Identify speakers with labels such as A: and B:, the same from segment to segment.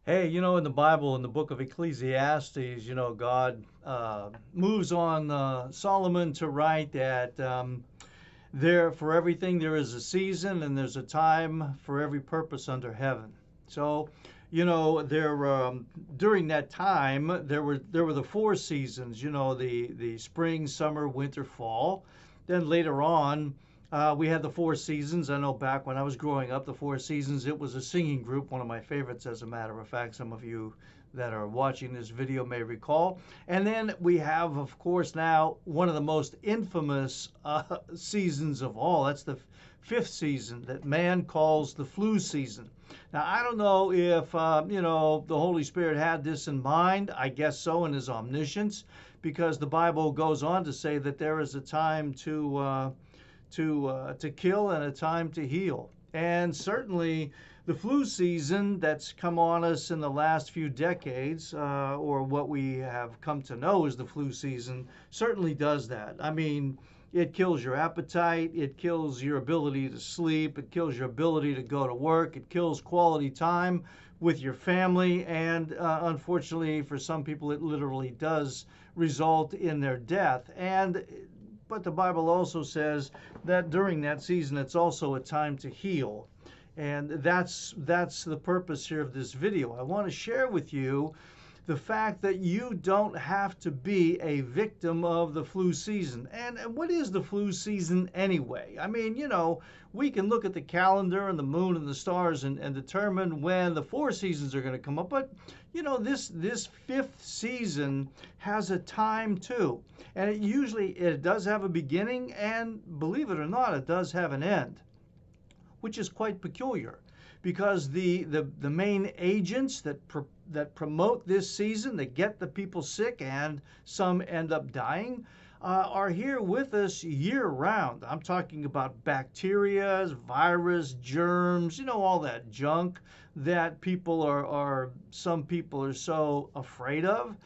A: Hey, in the Bible, in the book of Ecclesiastes, God moves on Solomon to write that there for everything there is a season and there's a time for every purpose under heaven. So, there during that time there were the four seasons. The spring, summer, winter, fall. Then later on, we had the four seasons. I know back when I was growing up, the four seasons, it was a singing group, one of my favorites, as a matter of fact. Some of you that are watching this video may recall. And then we have, of course, now one of the most infamous seasons of all. That's the fifth season that man calls the flu season. Now, I don't know if, the Holy Spirit had this in mind. I guess so in his omniscience, because the Bible goes on to say that there is a time to kill and a time to heal. And certainly the flu season that's come on us in the last few decades, or what we have come to know as the flu season, certainly does that. I mean, it kills your appetite, it kills your ability to sleep, it kills your ability to go to work, it kills quality time with your family, and unfortunately for some people, it literally does result in their death. But the Bible also says that during that season, it's also a time to heal. And that's the purpose here of this video. I want to share with you the fact that you don't have to be a victim of the flu season. And what is the flu season anyway? I mean, we can look at the calendar and the moon and the stars and determine when the four seasons are going to come up. But, this fifth season has a time too. And it does have a beginning, and believe it or not, it does have an end, which is quite peculiar, because the main agents that promote this season, that get the people sick and some end up dying, are here with us year round. I'm talking about bacteria, virus, germs, all that junk that some people are so afraid of.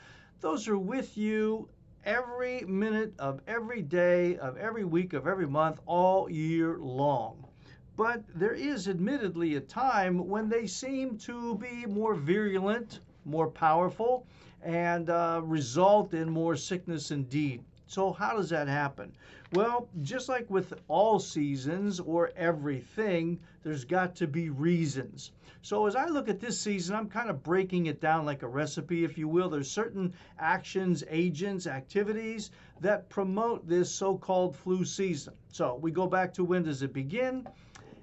A: Those are with you every minute of every day, of every week, of every month, all year long. But there is admittedly a time when they seem to be more virulent, more powerful, and result in more sickness indeed. So how does that happen? Well, just like with all seasons or everything, there's got to be reasons. So as I look at this season, I'm kind of breaking it down like a recipe, if you will. There's certain actions, agents, activities that promote this so-called flu season. So we go back to, when does it begin?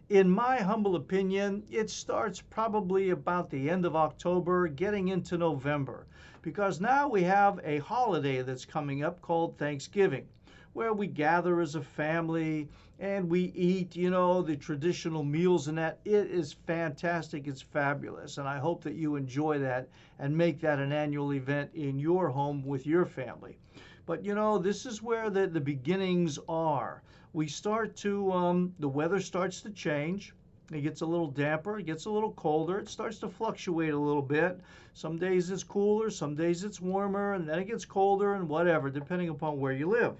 A: In my humble opinion, it starts probably about the end of October, getting into November, because now we have a holiday that's coming up called Thanksgiving, where we gather as a family and we eat, the traditional meals, and that it is fantastic. It's fabulous. And I hope that you enjoy that and make that an annual event in your home with your family. But this is where the beginnings are. We start to, the weather starts to change. It gets a little damper, it gets a little colder, it starts to fluctuate a little bit. Some days it's cooler, some days it's warmer, and then it gets colder and whatever, depending upon where you live.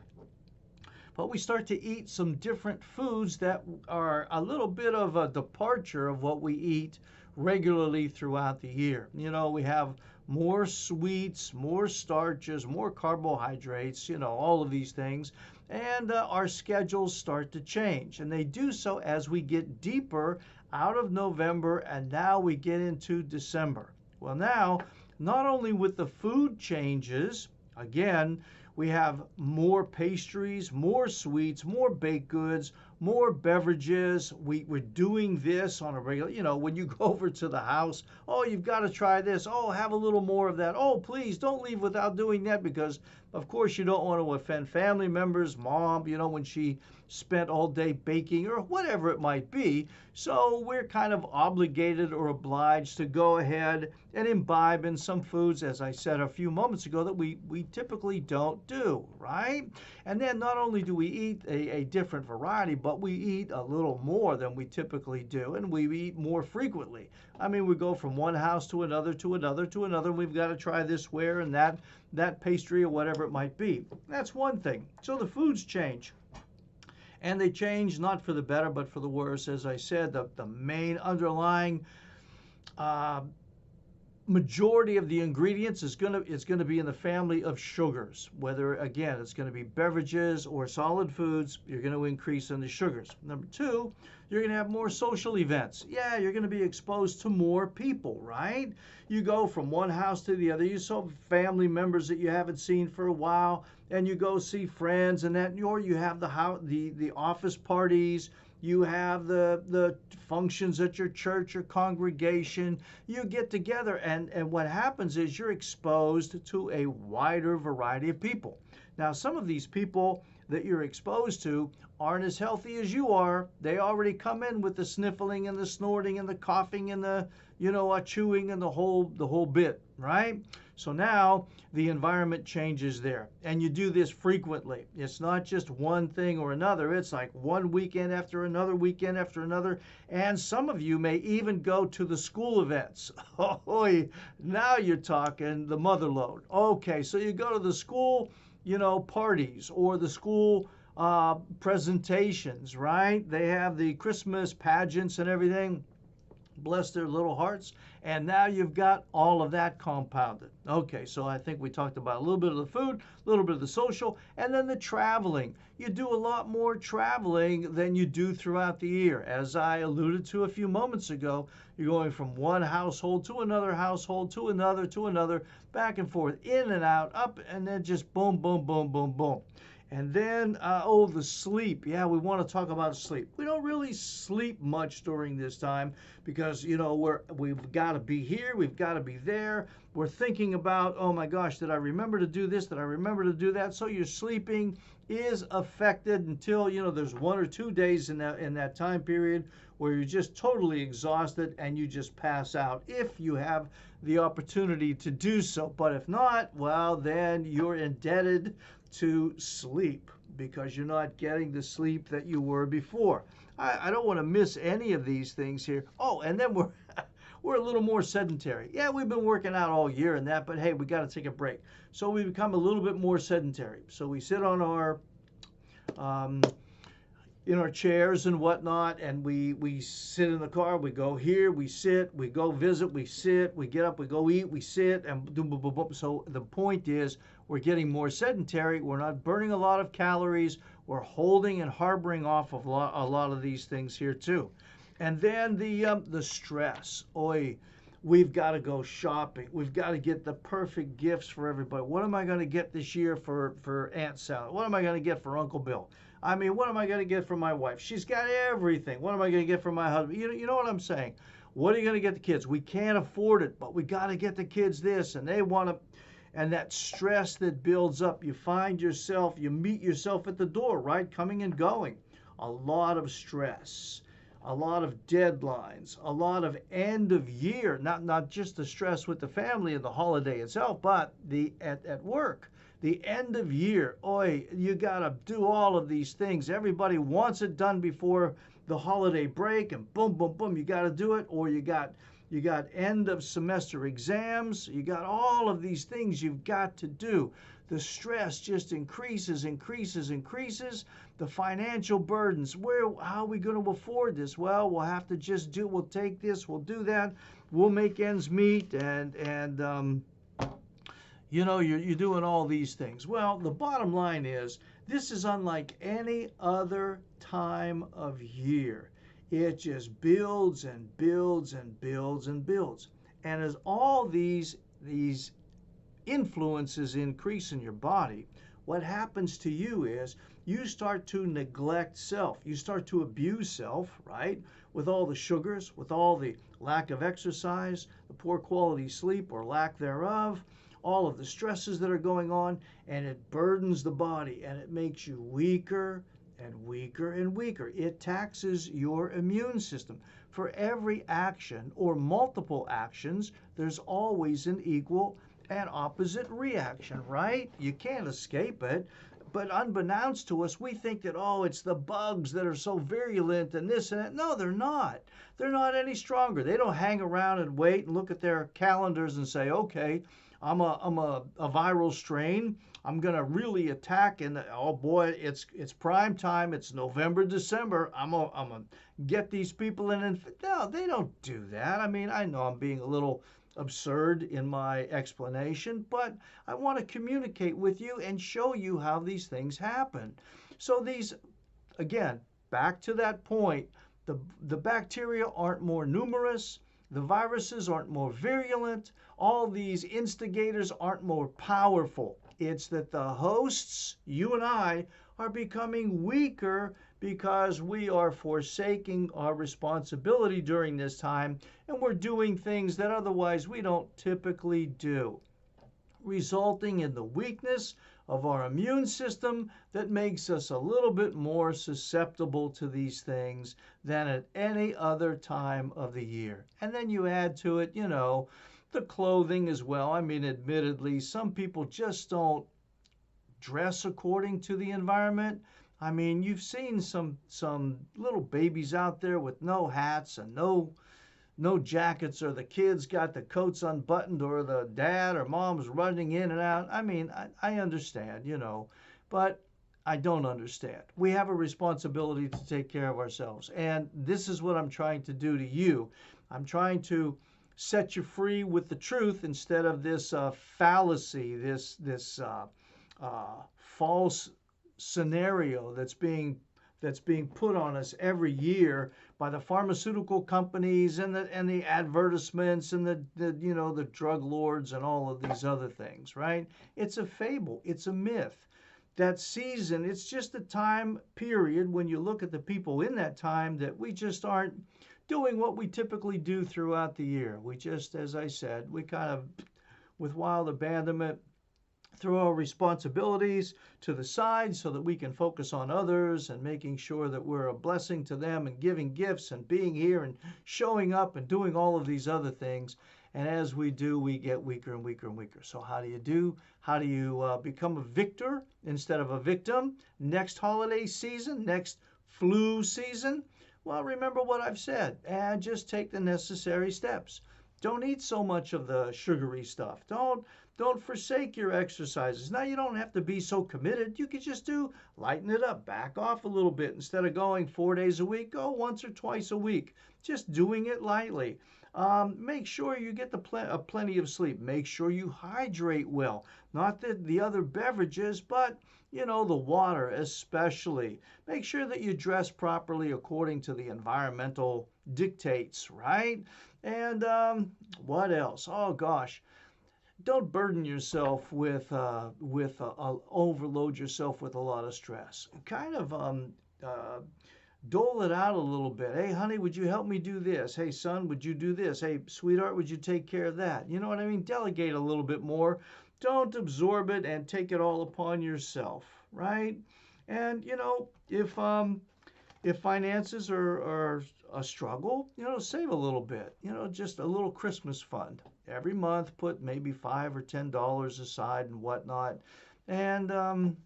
A: But we start to eat some different foods that are a little bit of a departure of what we eat regularly throughout the year. We have more sweets, more starches, more carbohydrates, all of these things. And our schedules start to change. And they do so as we get deeper out of November, and now we get into December. Well, now, not only with the food changes, again, we have more pastries, more sweets, more baked goods, more beverages. We're doing this on a regular, when you go over to the house, oh, you've got to try this. Oh, have a little more of that. Oh, please don't leave without doing that, because of course you don't want to offend family members, mom, when she spent all day baking or whatever it might be. So we're kind of obligated or obliged to go ahead and imbibe in some foods, as I said a few moments ago, that we typically don't do, right? And then not only do we eat a different variety, but we eat a little more than we typically do, and we eat more frequently. I mean, we go from one house to another, to another, to another, and we've got to try this ware and that pastry or whatever it might be. That's one thing. So the foods change. And they change not for the better, but for the worse. As I said, the main underlying majority of the ingredients is going to be in the family of sugars. Whether again it's going to be beverages or solid foods, you're going to increase in the sugars. Number two, you're going to have more social events. Yeah, you're going to be exposed to more people, right? You go from one house to the other. You saw family members that you haven't seen for a while, and you go see friends, and that, or you have the office parties. You have the functions at your church or congregation. You get together, and what happens is you're exposed to a wider variety of people. Now, some of these people that you're exposed to aren't as healthy as you are. They already come in with the sniffling and the snorting and the coughing and the chewing and the whole bit, right? So now the environment changes there, and you do this frequently. It's not just one thing or another. It's like one weekend after another weekend after another, and some of you may even go to the school events. Oh, now you're talking the mother load. Okay, so you go to the school, parties or the school presentations, right? They have the Christmas pageants and everything. Bless their little hearts. And now you've got all of that compounded. Okay, so I think we talked about a little bit of the food, a little bit of the social, and then the traveling. You do a lot more traveling than you do throughout the year. As I alluded to a few moments ago, you're going from one household to another household to another, back and forth, in and out, up, and then just boom, boom, boom, boom, boom. And then, the sleep. Yeah, we want to talk about sleep. We don't really sleep much during this time because, we've got to be here, we've got to be there. We're thinking about, oh my gosh, did I remember to do this? Did I remember to do that? So your sleeping is affected until, there's 1 or 2 days in that time period where you're just totally exhausted and you just pass out if you have the opportunity to do so. But if not, well, then you're indebted to sleep because you're not getting the sleep that you were before. I don't want to miss any of these things here. Oh, and then we're a little more sedentary. Yeah, we've been working out all year and that, but hey, we got to take a break. So we become a little bit more sedentary. So we sit on our in our chairs and whatnot, and we sit in the car, we go here, we sit, we go visit, we sit, we get up, we go eat, we sit, and boom, boom, boom, boom. So the point is we're getting more sedentary, we're not burning a lot of calories, we're holding and harboring off of a lot of these things here too. And then the stress. We've got to go shopping. We've got to get the perfect gifts for everybody. What am I going to get this year for Aunt Sally? What am I going to get for Uncle Bill? I mean, what am I going to get for my wife? She's got everything. What am I going to get for my husband? You know what I'm saying? What are you going to get the kids? We can't afford it, but we got to get the kids this, and they want to. And that stress that builds up, you meet yourself at the door, right? Coming and going. A lot of stress, a lot of deadlines, a lot of end of year, not just the stress with the family and the holiday itself, but at work. The end of year, you got to do all of these things. Everybody wants it done before the holiday break, and boom, boom, boom, you got to do it. Or you got end of semester exams. You got all of these things you've got to do. The stress just increases. The financial burdens. How are we going to afford this? Well, we'll have to we'll take this, we'll do that, we'll make ends meet, and you're doing all these things. Well, the bottom line is this is unlike any other time of year. It just builds and builds and builds and builds. And as all these influences increase in your body, what happens to you is you start to neglect self. You start to abuse self, right? With all the sugars, with all the lack of exercise, the poor quality sleep or lack thereof, all of the stresses that are going on, and it burdens the body and it makes you weaker and weaker and weaker. It taxes your immune system. For every action or multiple actions, there's always an equal and opposite reaction, right? You can't escape it. But unbeknownst to us, we think that, it's the bugs that are so virulent and this and that. No, they're not. They're not any stronger. They don't hang around and wait and look at their calendars and say, okay, I'm a viral strain. I'm going to really attack, and oh boy, it's prime time. It's November, December. I'm gonna get these people in. No, they don't do that. I mean, I know I'm being a little absurd in my explanation, but I want to communicate with you and show you how these things happen. So these, again, back to that point, the bacteria aren't more numerous, the viruses aren't more virulent, all these instigators aren't more powerful. It's that the hosts, you and I, are becoming weaker because we are forsaking our responsibility during this time and we're doing things that otherwise we don't typically do, resulting in the weakness of our immune system that makes us a little bit more susceptible to these things than at any other time of the year. And then you add to it, the clothing as well. I mean, admittedly, some people just don't dress according to the environment. I mean, you've seen some little babies out there with no hats and no jackets, or the kids got the coats unbuttoned, or the dad or mom's running in and out. I mean, I understand, but I don't understand. We have a responsibility to take care of ourselves. And this is what I'm trying to do to you. I'm trying to set you free with the truth instead of this fallacy, this false scenario that's being put on us every year by the pharmaceutical companies and the advertisements and the drug lords and all of these other things, right? It's a fable. It's a myth. That season, it's just a time period when you look at the people in that time that we just aren't doing what we typically do throughout the year. We just, as I said, we kind of, with wild abandonment, throw our responsibilities to the side so that we can focus on others and making sure that we're a blessing to them and giving gifts and being here and showing up and doing all of these other things. And as we do, we get weaker and weaker and weaker. So how do you do? How do you become a victor instead of a victim next holiday season, next flu season? Well, remember what I've said and just take the necessary steps. Don't eat so much of the sugary stuff. Don't forsake your exercises. Now, you don't have to be so committed. You could just lighten it up, back off a little bit. Instead of going 4 days a week, go once or twice a week. Just doing it lightly. Make sure you get plenty of sleep. Make sure you hydrate well. Not the other beverages, but the water especially. Make sure that you dress properly according to the environmental dictates, right? And what else? Oh gosh, don't burden yourself with overload yourself with a lot of stress. Kind of dole it out a little bit. Hey, honey, would you help me do this? Hey, son, would you do this? Hey, sweetheart, would you take care of that? You know what I mean? Delegate a little bit more. Don't absorb it and take it all upon yourself, right? And if finances are a struggle, save a little bit. Just a little Christmas fund every month. Put maybe $5 or $10 aside and whatnot, and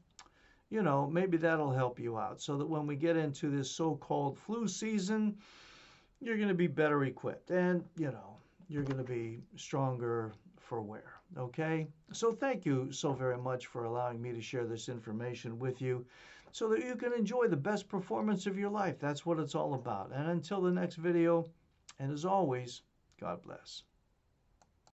A: maybe that'll help you out so that when we get into this so-called flu season, you're going to be better equipped, and you're going to be stronger for wear. Okay? So thank you so very much for allowing me to share this information with you so that you can enjoy the best performance of your life. That's what it's all about. And until the next video, and as always, God bless.